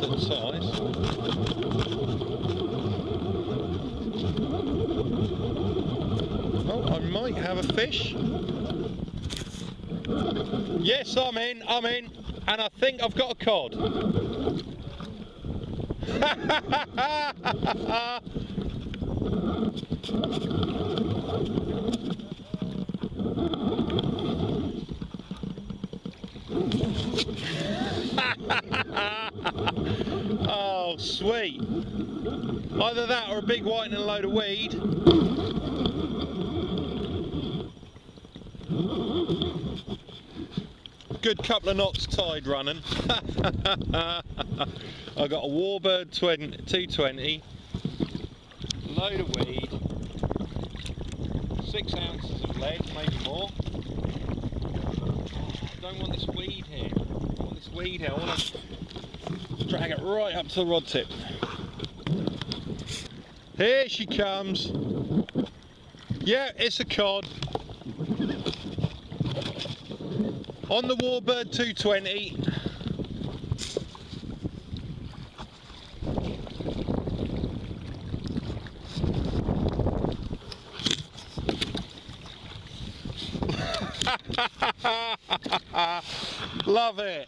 decent size. Oh, I might have a fish. Yes, I'm in, and I think I've got a cod. Oh, sweet. Either that or a big white and a load of weed. Good couple of knots tide running. I got a Warbird 220, load of weed, 6 ounces of lead, maybe more. Don't want this weed here. I want this weed here. I want to drag it right up to the rod tip. Here she comes. Yeah, it's a cod. On the Warbird 220. Love it.